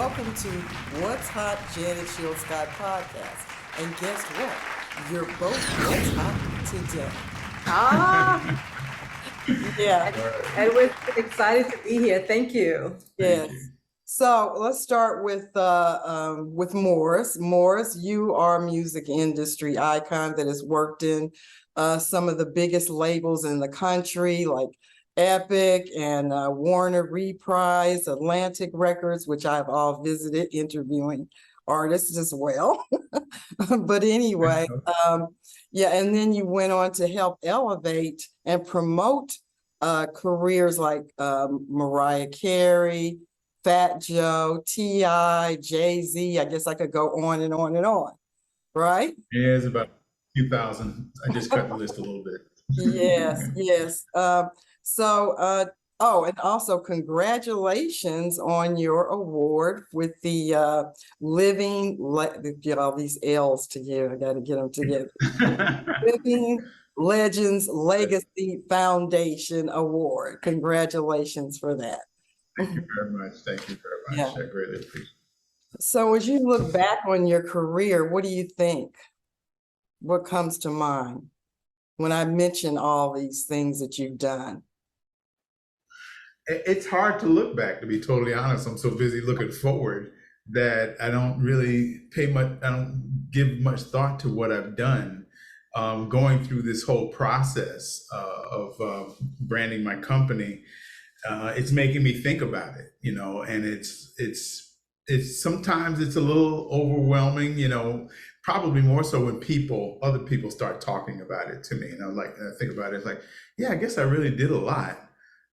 welcome to What's Hot Janet Shield Scott podcast. And guess what? You're both what's hot today. Yeah. And we're excited to be here. Thank you. Yes. So let's start with Morace. Morace, you are a music industry icon that has worked in some of the biggest labels in the country, like Epic and Warner Reprise, Atlantic Records, which I've all visited interviewing artists as well. But anyway, yeah, and then you went on to help elevate and promote careers like Mariah Carey, Fat Joe, T.I., Jay-Z. I guess I could go on and on and on, right? Yeah, it's about 2,000. I just cut the list a little bit. Yes, yes. And also congratulations on your award with the get all these L's together. I got to get them together. Living Legends Legacy Foundation Award. Congratulations for that. Thank you very much. Thank you very much. Yeah. I greatly appreciate it. So as you look back on your career, what do you think? What comes to mind when I mention all these things that you've done? It's hard to look back, to be totally honest. I'm so busy looking forward that I don't really I don't give much thought to what I've done. Going through this whole process of branding my company, it's making me think about it, and it's sometimes it's a little overwhelming, probably more so when other people start talking about it to me, and I think about it, it's like, yeah, I guess I really did a lot,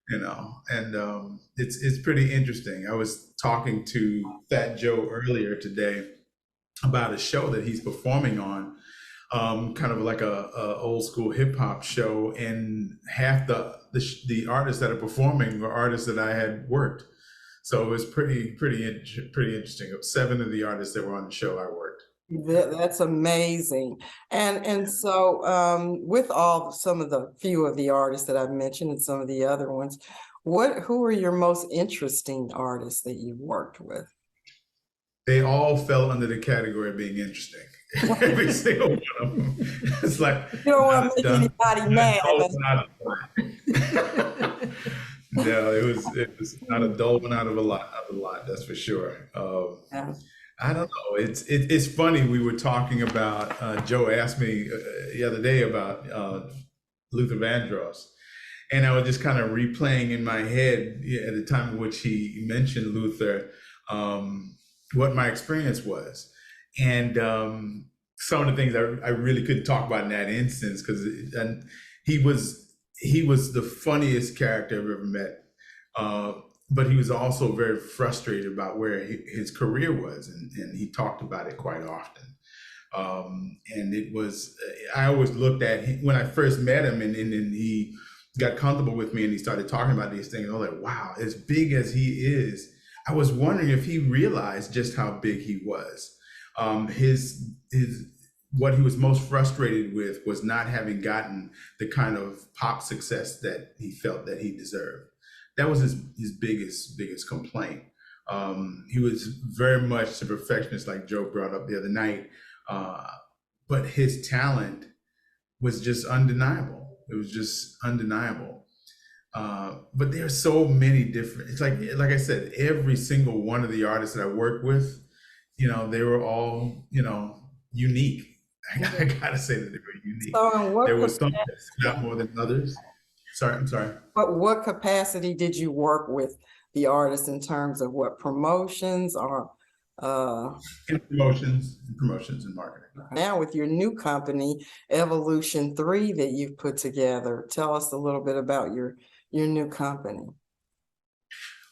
and it's pretty interesting. I was talking to Fat Joe earlier today about a show that he's performing on, kind of like a old school hip hop show, and half the artists that are performing were artists that I had worked. So it was pretty interesting. 7 of the artists that were on the show I worked. That's amazing. And so with few of the artists that I've mentioned and some of the other ones, who are your most interesting artists that you've worked with? They all fell under the category of being interesting. Every single one of them. It's like, you don't want to make anybody mad. No, it was not a dull one out of a lot, that's for sure. I don't know. It's funny. We were talking about, Joe asked me the other day about Luther Vandross, and I was just kind of replaying in my head at the time in which he mentioned Luther, what my experience was. And some of the things I really couldn't talk about in that instance, because he was the funniest character I've ever met. But he was also very frustrated about where his career was, and he talked about it quite often. And it was, I always looked at him when I first met him, and then he got comfortable with me and he started talking about these things. I was like, wow, as big as he is, I was wondering if he realized just how big he was. What he was most frustrated with was not having gotten the kind of pop success that he felt that he deserved. That was his biggest complaint. He was very much a perfectionist, like Joe brought up the other night, but his talent was just undeniable. It was just undeniable. But there are so many different, it's like I said, every single one of the artists that I worked with, they were all, unique. I gotta say that they were unique. So there was some that stood out more than others. I'm sorry. But what capacity did you work with the artists in terms of what promotions or? In promotions and marketing. Now with your new company, Evolution 3, that you've put together, tell us a little bit about your new company.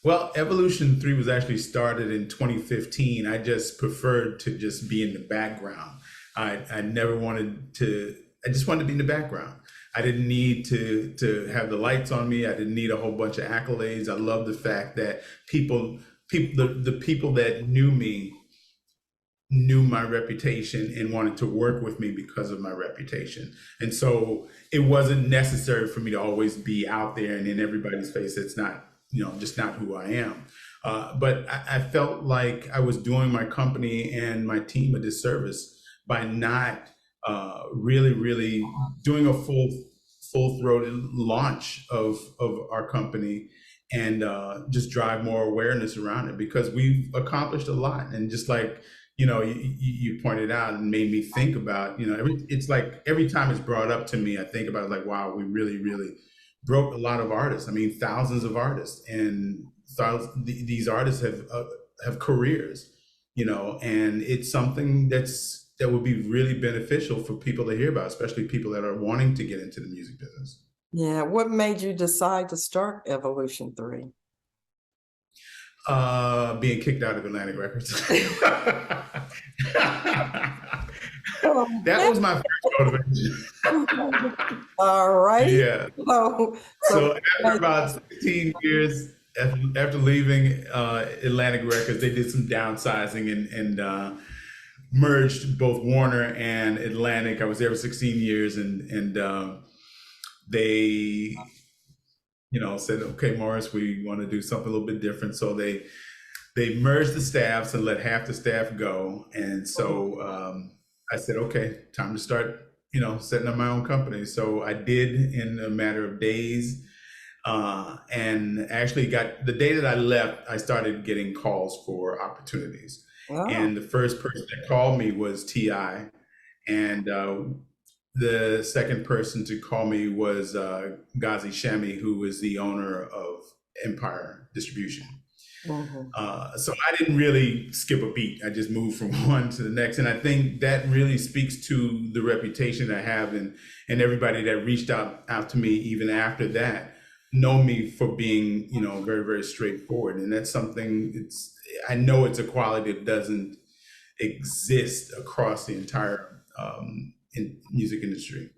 Well, Evolution 3 was actually started in 2015. I just preferred to just be in the background. I just wanted to be in the background. I didn't need to have the lights on me. I didn't need a whole bunch of accolades. I love the fact that the people that knew me knew my reputation and wanted to work with me because of my reputation. And so it wasn't necessary for me to always be out there and in everybody's face. It's not, just not who I am. But I felt like I was doing my company and my team a disservice by not really doing a full-throated launch of our company and just drive more awareness around it, because we've accomplished a lot. And just like, you pointed out and made me think about, it's like every time it's brought up to me, I think about it like, wow, we really broke a lot of artists. I mean, thousands of artists, and these artists have careers, and it's something that would be really beneficial for people to hear about, especially people that are wanting to get into the music business. Yeah. What made you decide to start Evolution 3? Being kicked out of Atlantic Records. That was my first motivation. All right. Yeah. So So after about 16 years, after leaving Atlantic Records, they did some downsizing and merged both Warner and Atlantic. I was there for 16 years, and they, said, okay, Morris, we want to do something a little bit different. So they merged the staffs and let half the staff go. And so I said, okay, time to start, setting up my own company. So I did in a matter of days. And actually got, the day that I left, I started getting calls for opportunities. wow. And the first person that called me was T.I. And the second person to call me was Ghazi Shami, who is the owner of Empire Distribution. So I didn't really skip a beat. I just moved from one to the next. And I think that really speaks to the reputation I have, and everybody that reached out to me even after that know me for being, very, very straightforward. And that's something, I know it's a quality that doesn't exist across the entire music industry.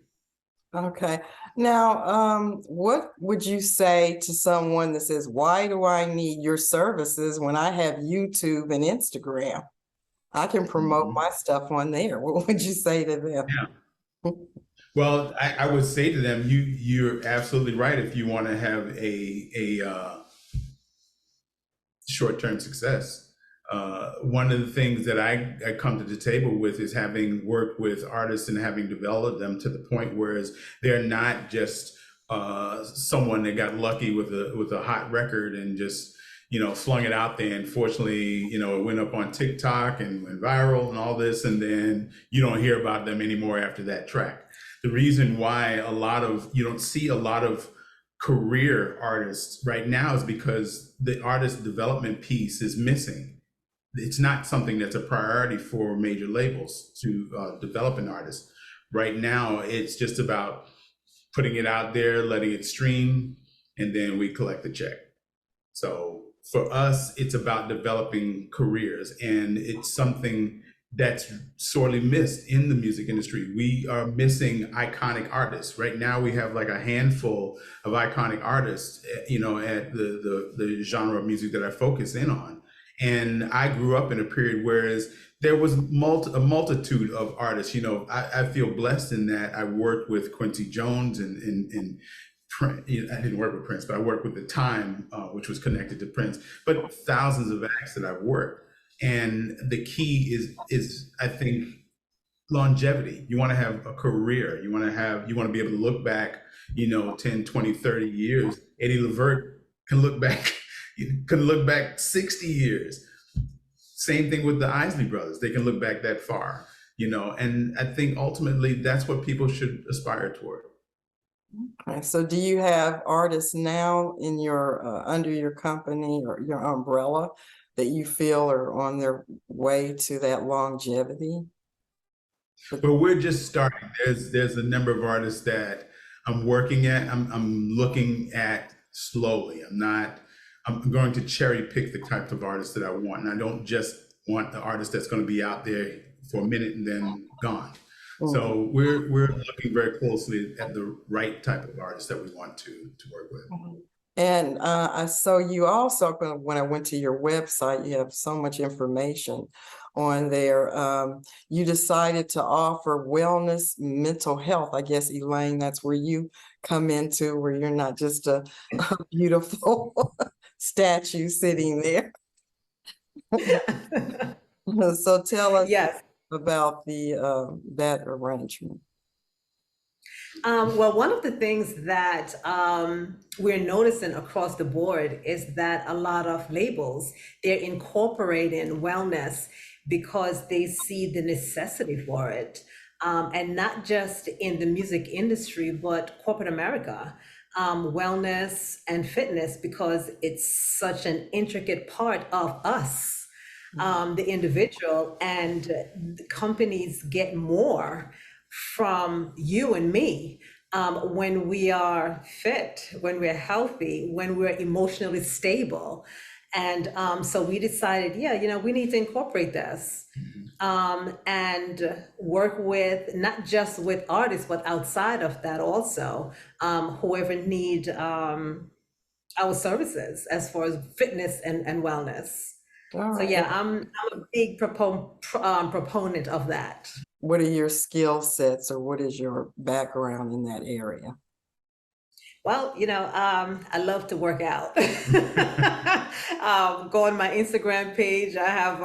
Okay. Now, what would you say to someone that says, why do I need your services when I have YouTube and Instagram? I can promote my stuff on there. What would you say to them? Yeah. Well, I would say to them, you're absolutely right. If you want to have a short-term success, one of the things that I come to the table with is having worked with artists and having developed them to the point where they're not just someone that got lucky with a hot record and just flung it out there. And fortunately, it went up on TikTok and went viral and all this, and then you don't hear about them anymore after that track. The reason why you don't see a lot of career artists right now is because the artist development piece is missing. It's not something that's a priority for major labels to develop an artist. Right now, it's just about putting it out there, letting it stream, and then we collect the check. So for us, it's about developing careers, and it's something that's sorely missed in the music industry. We are missing iconic artists. Right now, we have like a handful of iconic artists, at the genre of music that I focus in on. And I grew up in a period whereas there was a multitude of artists. I feel blessed in that I worked with Quincy Jones and Prince. I didn't work with Prince, but I worked with The Time, which was connected to Prince, but thousands of acts that I've worked. And the key is I think longevity. You want to have a career. You want to be able to look back, 10, 20, 30 years. Eddie Levert can look back 60 years. Same thing with the Isley Brothers. They can look back that far, and I think ultimately that's what people should aspire toward. Okay. So do you have artists now in your under your company or your umbrella that you feel are on their way to that longevity? Well, we're just starting. There's a number of artists that I'm working at. I'm looking at slowly. I'm going to cherry pick the types of artists that I want. And I don't just want the artist that's going to be out there for a minute and then gone. Mm-hmm. So we're looking very closely at the right type of artist that we want to work with. Mm-hmm. And I saw you also, when I went to your website, you have so much information on there. You decided to offer wellness, mental health. I guess, Elaine, that's where you come into, where you're not just a beautiful statue sitting there. So tell us Yes. about the that arrangement. Well, one of the things that we're noticing across the board is that a lot of labels, they're incorporating wellness because they see the necessity for it. And not just in the music industry, but corporate America. Wellness and fitness, because it's such an intricate part of us, the individual, and the companies get more from you and me when we are fit, when we're healthy, when we're emotionally stable. And so we decided, yeah, we need to incorporate this and work with not just with artists, but outside of that also, whoever need our services as far as fitness and wellness. All So right. yeah, I'm a big proponent of that. What are your skill sets, or what is your background in that area? Well, I love to work out. Go on my Instagram page. I have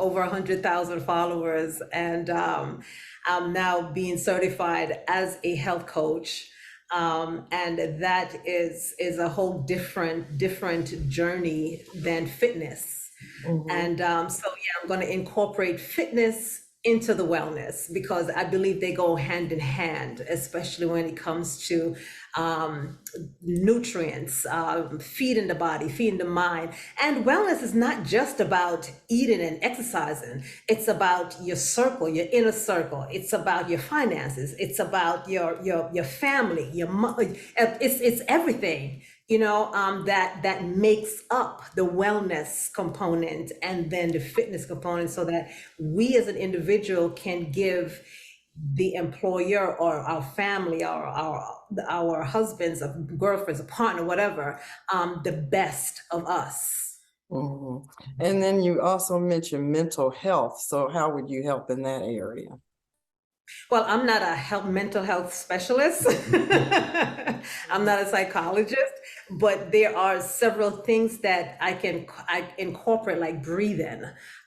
over 100,000 followers, and I'm now being certified as a health coach. And that is a whole different journey than fitness. And so, yeah, I'm going to incorporate fitness into the wellness because I believe they go hand in hand, especially when it comes to nutrients, feeding the body, feeding the mind. And wellness is not just about eating and exercising. It's about your circle, your inner circle. It's about your finances. It's about your family, it's everything. That makes up the wellness component and then the fitness component, so that we as an individual can give the employer or our family or our husbands or girlfriends, a partner, whatever, the best of us. And then you also mentioned mental health. So how would you help in that area? Well, I'm not a mental health specialist. I'm not a psychologist, but there are several things that I incorporate, like breathing,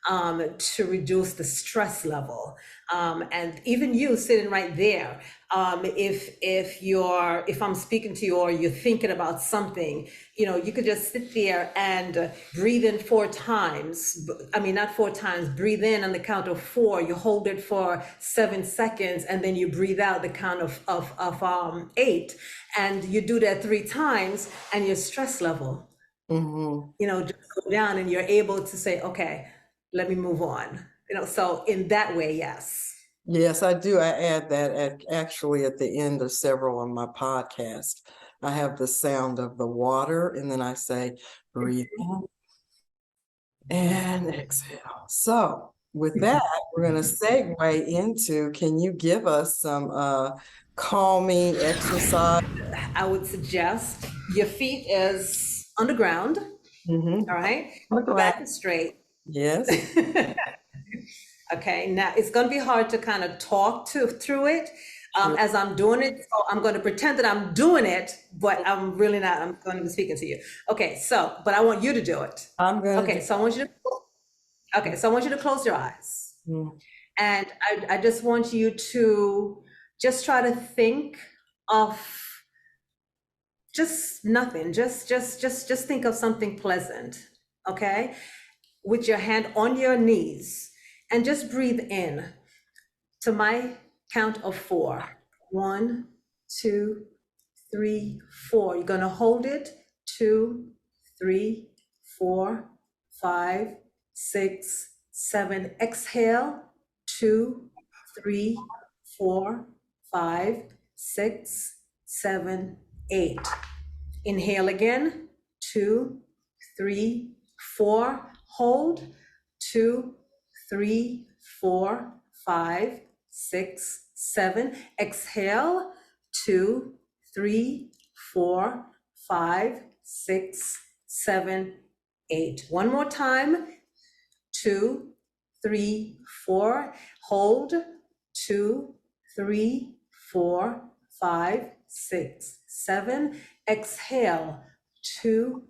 to reduce the stress level. And even you sitting right there, if I'm speaking to you or you're thinking about something, you could just sit there and breathe in 4 times. I mean, not 4 times, breathe in on the count of 4, you hold it for 7 seconds, and then you breathe out the count of 8. And you do that 3 times, and your stress level, just go down, and you're able to say, okay, let me move on. So in that way, yes. Yes, I do. I add that actually at the end of several of my podcasts. I have the sound of the water, and then I say, breathe in and exhale. So with that, we're going to segue into, can you give us some calming exercise? I would suggest your feet is on the ground, all right? Back is straight. Yes. Okay, now it's going to be hard to kind of talk through it as I'm doing it. So I'm going to pretend that I'm doing it, but I'm really not. I'm going to be speaking to you. Okay, but I want you to do it. Okay, so I want you to close your eyes. And I just want you to just try to think of just nothing. Just think of something pleasant, okay? With your hand on your knees. And just breathe in to my count of 4. 1, 2, 3, 4. You're going to hold it. 2, 3, 4, 5, 6, 7. Exhale. 2, 3, 4, 5, 6, 7, 8. Inhale again. 2, 3, 4. Hold. 2, 3, 4, 5, 6, 7. Exhale. 2, 3, 4, 5, 6, 7, 8. One more time. 2, 3, 4. Hold. 2, 3, 4, 5, 6, 7. Exhale. 2,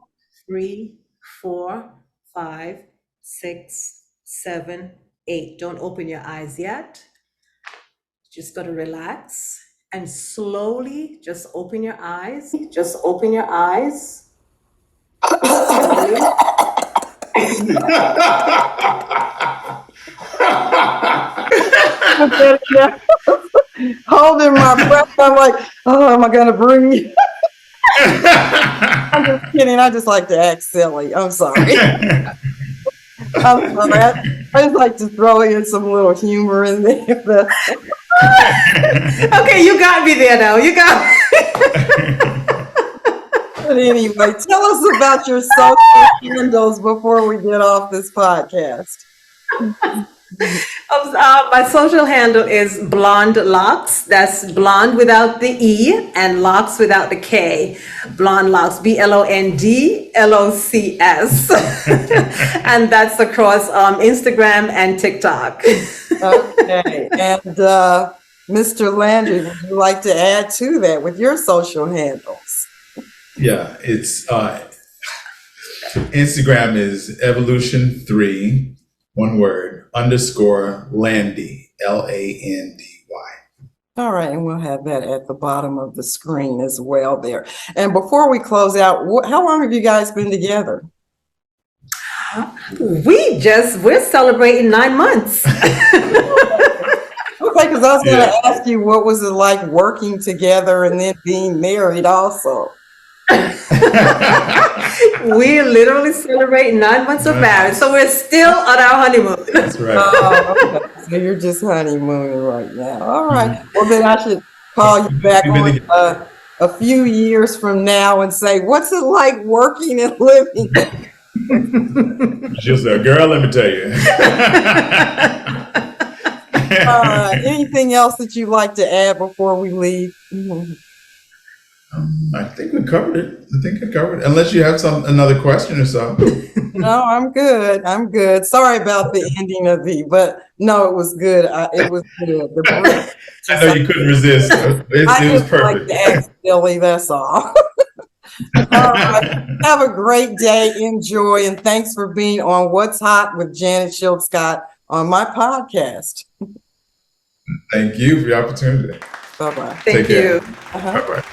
3, 4, 5, 6, 7, 8. Don't open your eyes yet. Just got to relax and slowly just open your eyes. Just open your eyes. Slowly. Holding my breath, I'm like, oh, am I gonna bring you? I'm just kidding. I just like to act silly. I'm sorry. I'm sorry. I just like to throw in some little humor in there. Okay, you got me there now. You got me. But anyway, tell us about your social handles before we get off this podcast. My social handle is Blonde Locks. That's blonde without the E and locks without the K. Blonde Locks, BLONDLOCS. And that's across Instagram and TikTok. Okay. And Mr. Landry, would you like to add to that with your social handles? Yeah, it's Instagram is evolution3, one word, _ Landy, LANDY. All right, and we'll have that at the bottom of the screen as well there. And before we close out, how long have you guys been together? We're celebrating 9 months. Okay, because I was going to ask you, what was it like working together and then being married also? We're literally celebrating 9 months of marriage, so we're still on our honeymoon. That's right. Oh, okay. So you're just honeymooning right now. All right. Well, then I should call you back on a few years from now and say, what's it like working and living? She'll say, girl, let me tell you. Anything else that you'd like to add before we leave? I think we covered it. Unless you have another question or something. No, I'm good. Sorry about the ending of but no, it was good. It was good. I know you couldn't resist. It was perfect. Like to act silly, that's all. All right. Have a great day. Enjoy. And thanks for being on What's Hot with Janet Schultz Scott on my podcast. Thank you for the opportunity. Bye-bye. Thank you. Bye-bye.